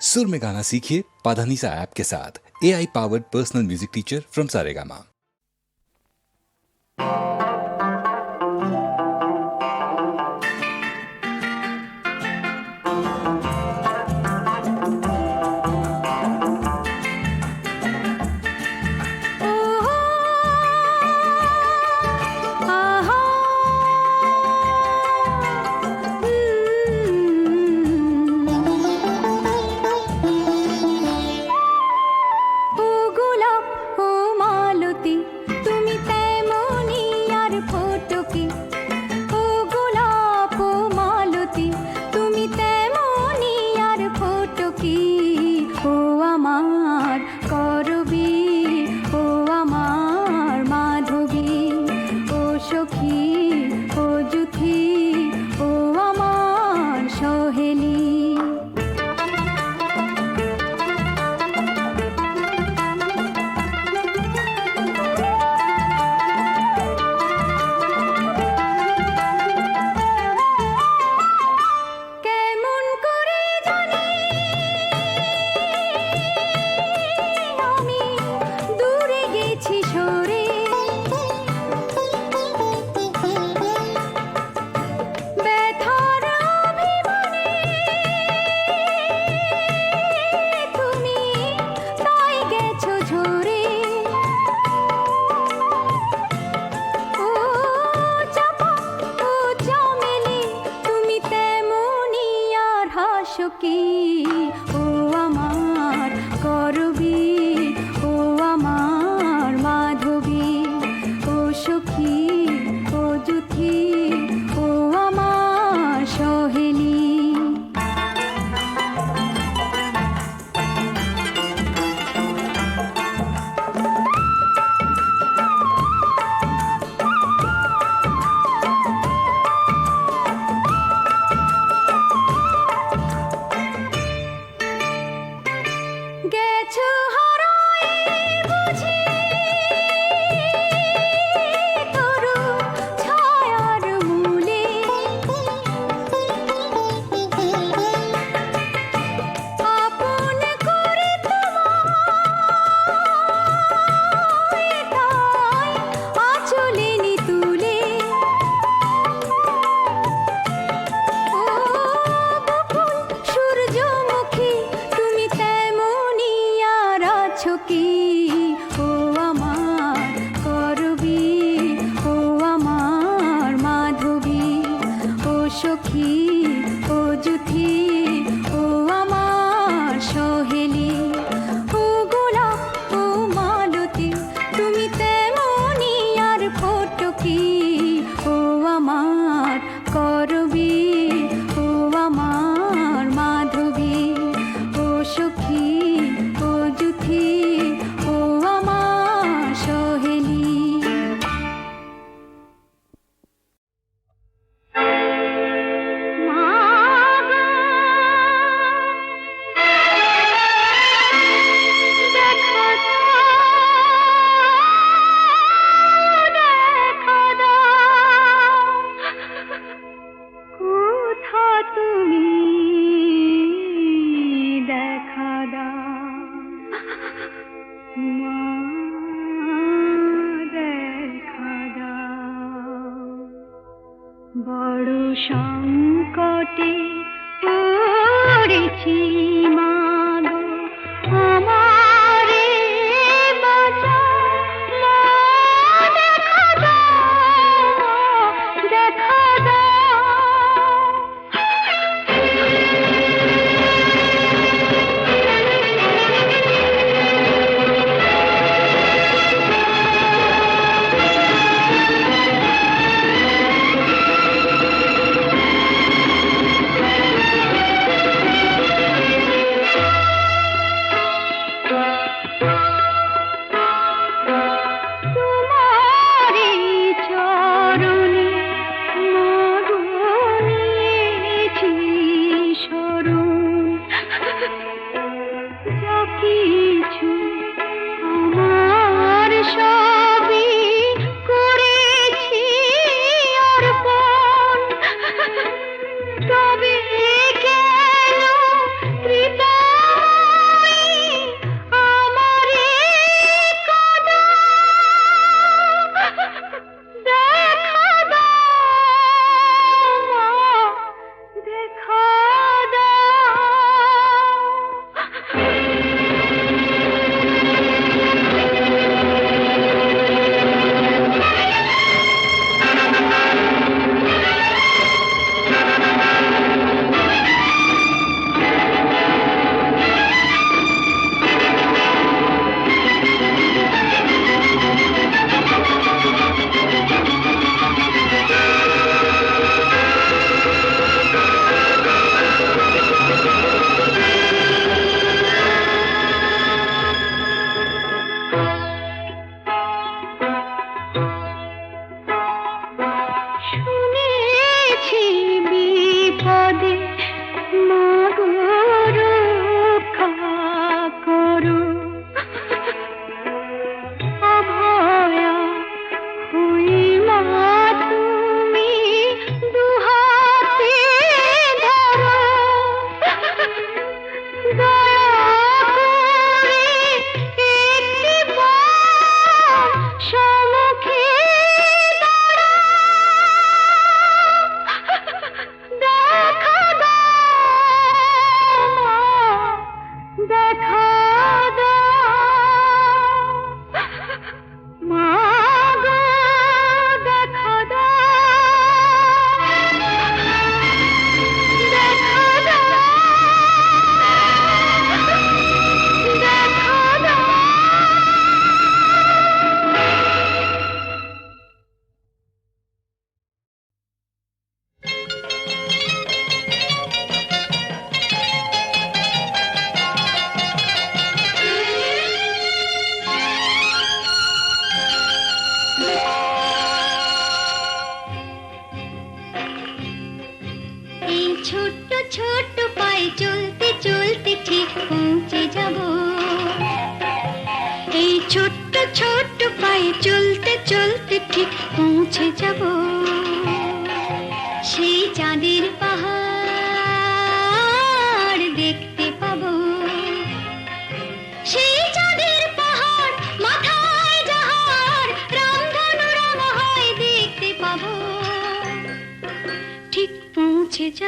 सुर में गाना सीखिए पाधानीसा ऐप के साथ। AI powered personal music teacher from Saregama.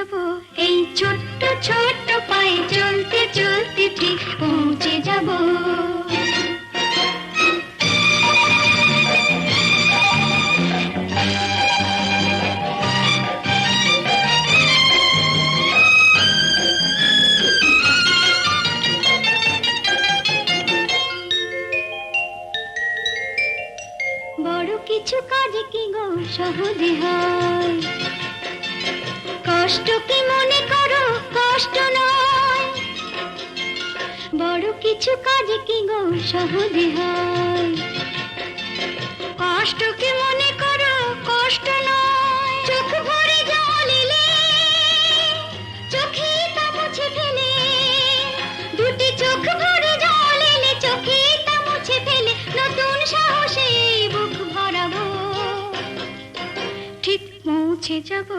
যাব এই ছোট্ট ছোট্ট পায়ে চলতে চলতে ঠিক পৌঁছে যাব। বড় কিছু কাজ কি গো সহজে হয়, কষ্ট কি মনে করো কষ্ট নয়। বড় কিছু কাজ কি গো সহজে হয়, কষ্ট কি মনে করো কষ্ট নয়। চোখ ভরে জল এলে চোখে তা মুছে ফেলে, দুটি চোখ ভরে জল এলে চোখে তা মুছে ফেলে নতুন সাহসে বুক ভরাবো। ঠিক পৌঁছে যাব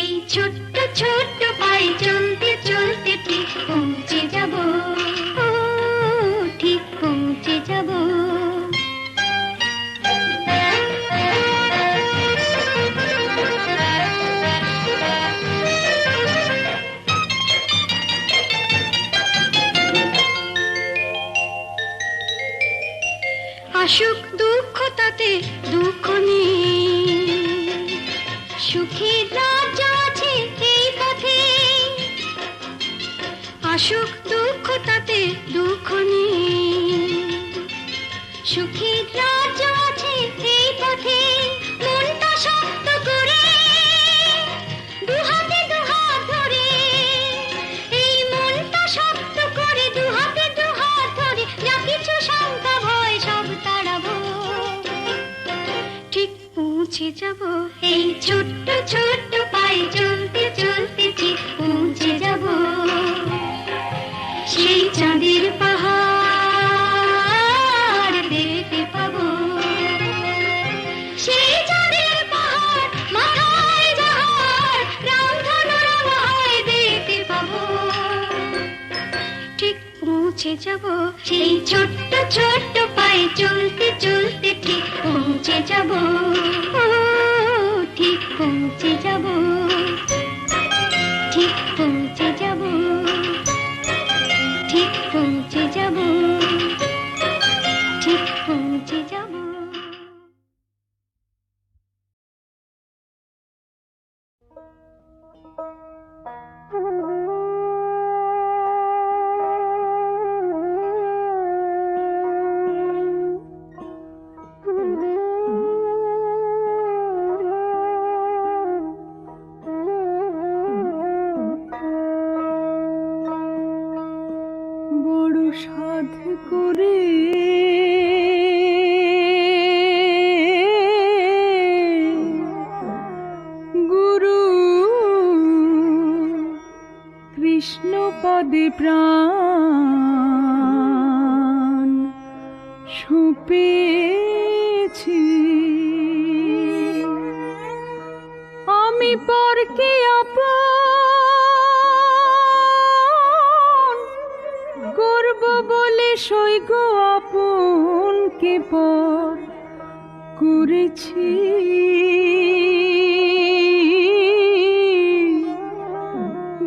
এই ছোট্ট ছোট্ট পায়ে চলতে চলতে ঠিক পৌঁছে যাব, ও ঠিক পৌঁছে যাব। আসুক দুঃখ তাতে দুঃখ নেই, সুখের রাজ্য আছে এই পথে। আসুক দুঃখ তাতে দুঃখ নেই, সুখের রাজ্য আছে এই পথে। মনটা শক্ত করে দুহাতে দুহাত ধরে, এই মনটা শক্ত করে দুহাতে দুহাত ধরে যা কিছু শঙ্কা ভয় সব তাড়াবো। ঠিক পৌঁছে যাব এই ছোট্ট ছোট্ট পায়ে চলতে চলতে ঠিক পৌঁছে যাব। সেই চাঁদের পাহাড় দেখতে পাবো, সেই চাঁদের পাহাড় মাথায় যাহার রামধনু রাঙায় দেখতে পাবো। ঠিক পৌঁছে যাব সেই ছোট্ট ছোট্ট পায়ে চলতে চলতে ঠিক পৌঁছে যাব, ও ঠিক পৌঁছে যাব, ঠিক পৌঁছে যাব, ঠিক পৌঁছে যাব, ঠিক পৌঁছে যাব। বড় সাধ করে গুরু কৃষ্ণ পদে প্রাণ সুপেছি। আমি পরকে আপন করব বলে সৈগ আপনকে পর করেছি।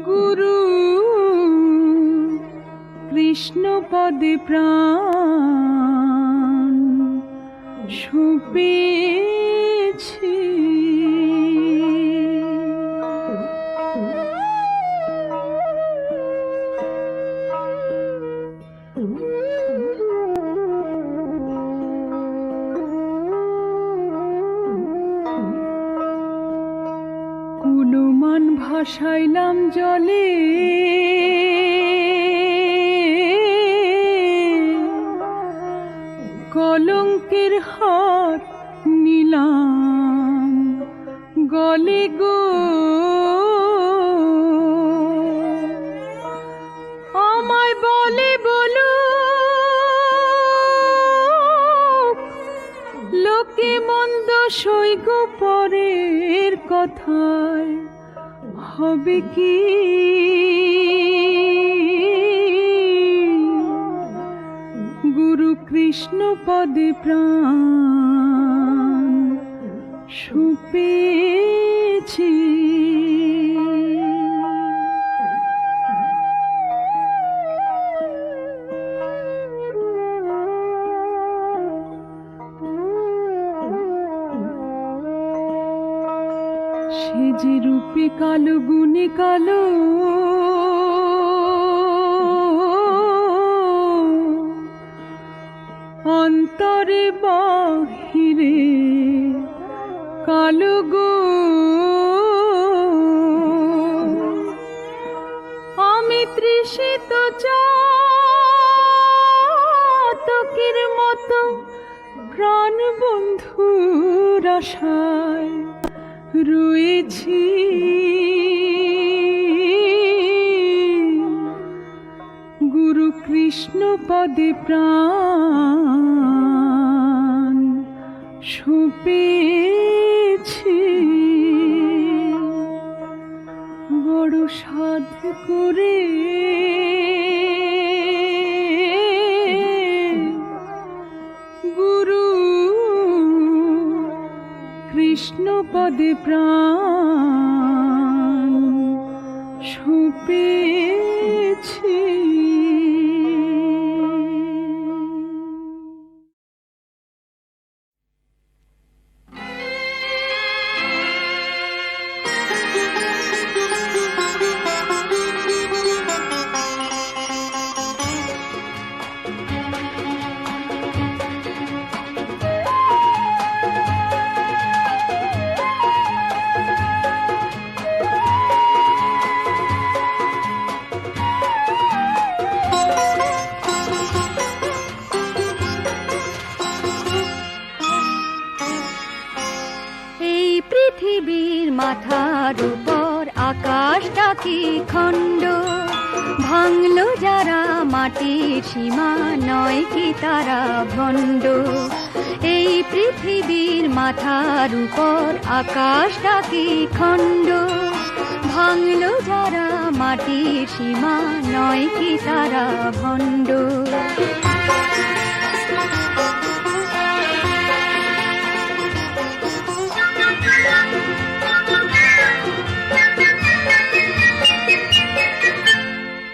গুরু কৃষ্ণ পদে প্রাণ সুপেছি। কুলমান ভাসাইলাম জলে কলঙ্কের হাত নিলাম গলে গো। আমায় বলে বলো লোকে মন্দ সইগ পরের কথায় হবে কি। গুরু কৃষ্ণ পদে প্রাণ সুপেছি। হে যে রূপে কালো গুণে কালো, অন্তরে বাহিরে কালো গো। আমি তৃষিত চাতকের মতো প্রাণ বন্ধুর আশায় রয়েছি। গুরু কৃষ্ণ পদে প্রাণ সঁপেছি। বড় সাধ করে গুরু কৃষ্ণ পদে প্রাণ সঁপেছি। পৃথিবীর মাথার উপর আকাশটা কি খণ্ড, ভাঙলো যারা মাটির সীমা নয় কি তারা ভণ্ড। এই পৃথিবীর মাথার উপর আকাশটা কি খণ্ড, ভাঙলো যারা মাটির সীমা নয় কি তারা ভণ্ড।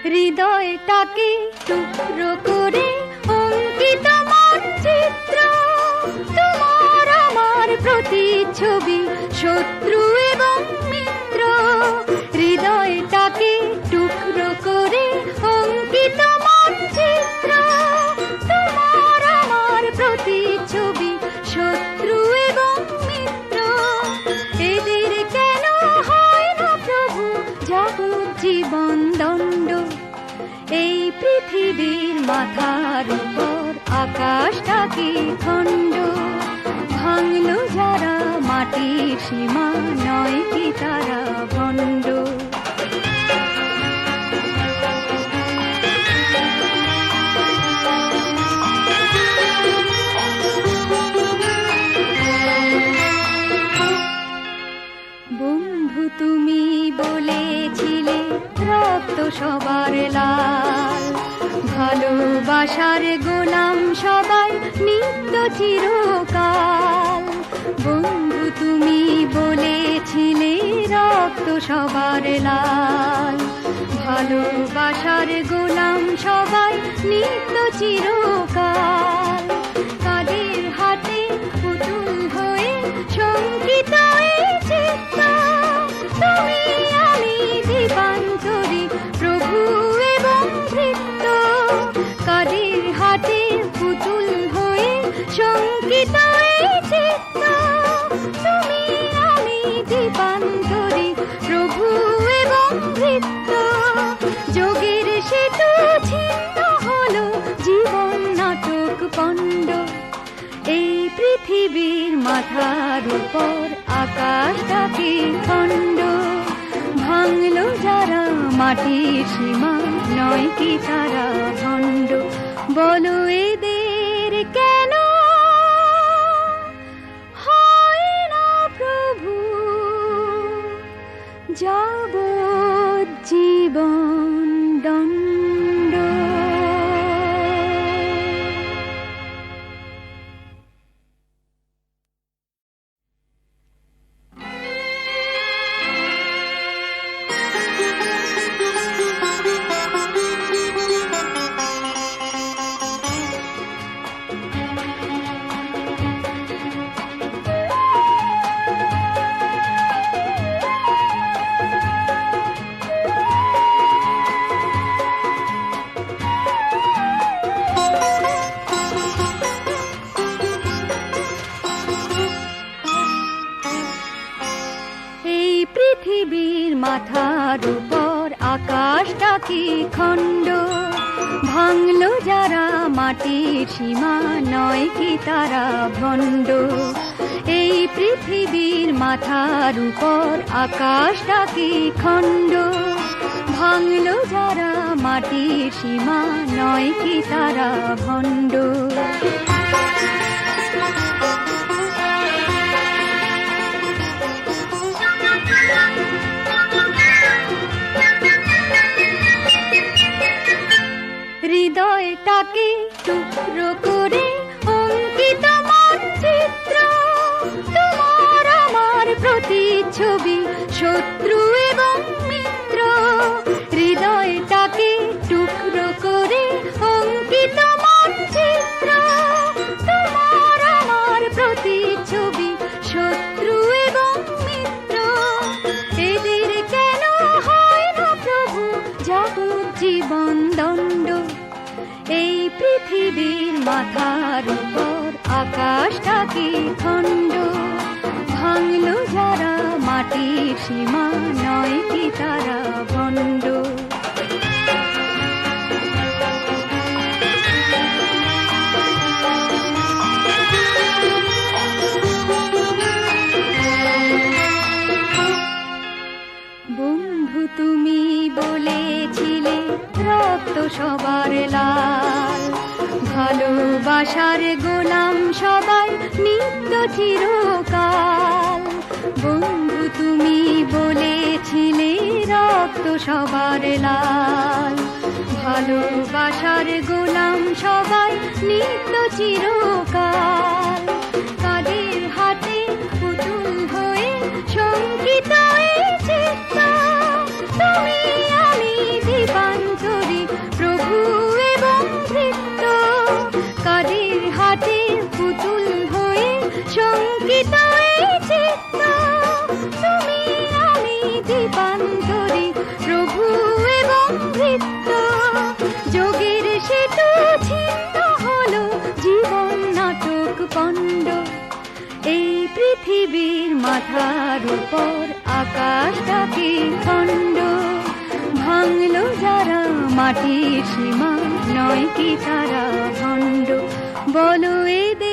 হৃদয়টাকে টুকরো করে অঙ্কিত মানচিত্র, তোমার আমার প্রতিচ্ছবি শত্রু এবং মিত্র। হৃদয়টাকে টুকরো করে অঙ্কিত মানচিত্র, তোমার আমার প্রতিচ্ছবি শত্রু এবং মিত্র। এদের কেন হয় না প্রভু যাবজ্জীবন দণ্ড। এই পৃথিবীর মাথার উপর আকাশটা কি খণ্ড, ভাঙলো যারা মাটির সীমা নয় কি তারা ভণ্ড। বন্ধু তুমি বলেছিলে রক্ত সবার লাল, ভালোবাসার গোলাম সবাই নিত্য চিরকাল। বন্ধু তুমি বলেছিলে রক্ত সবার লাল, ভালোবাসার গোলাম সবাই নিত্য চিরকাল। কাদের হাতে পুতুল হয়ে শঙ্কিত এই চিত্ত, তুমি আমি দীপান্তরী প্রভু এবং ভৃত্য। কাদের হাতে পুতুল হয়ে শঙ্কিত এই চিত্ত, তুমি আমি দীপান্তরী প্রভু এবং ভৃত্য। যোগের সেতু ছিন্ন হলো জীবন নাটক পণ্ড। এই পৃথিবীর মাথার উপর আকাশটা কি খণ্ড, ভাঙলো যারা মাটির সীমা নয় কি তারা ভণ্ড। বলো এদের কেন হয় না প্রভু যাবজ্জীবন দণ্ড। কি খণ্ড, ভাঙলো যারা মাটির সীমা, নয় কি তারা ভণ্ড। এই পৃথিবীর মাথার উপর আকাশটা কি খণ্ড, ভাঙলো যারা মাটির সীমা, নয় কি তারা ভণ্ড। হৃদয়টাকে টুকরো করে অঙ্কিত মানচিত্র, তোমার আমার প্রতিচ্ছবি, শত্রু এবং মিত্র। হৃদয়টাকে টুকরো করে অঙ্কিত মানচিত্র, তোমার আমার প্রতিচ্ছবি, শত্রু এবং মিত্র। এদের কেন হয় না প্রভু যাবজ্জীবন দণ্ড। এই পৃথিবীর মাথার উপর আকাশটা কি খণ্ড, ভাঙলো যারা মাটির সীমা, নয় কি তারা ভণ্ড। বন্ধু তুমি বলেছিলে রক্ত সবার লাল, ভালোবাসার গোলাম সবাই নিত্য চিরকাল। বন্ধু তুমি বলেছিলে রক্ত সবার লাল, ভালোবাসার গোলাম সবাই নিত্য চিরকাল। কাদের হাতে পুতুল হয়ে শঙ্কিত এই চিত্ত, তুমি আমি দীপান্তরী প্রভু এবং ভৃত্য। কাদের হাতে পুতুল হয়ে শঙ্কিত এই চিত্ত, তুমি আমি দীপান্তরী প্রভু এবং ভৃত্য। যোগের সেতু ছিন্ন হলো, জীবন নাটক পণ্ড। এই পৃথিবীর মাথার উপর আকাশটা কি খণ্ড, ভাঙলো যারা মাটির সীমা, নয় কি তারা ভণ্ড। বলো এদের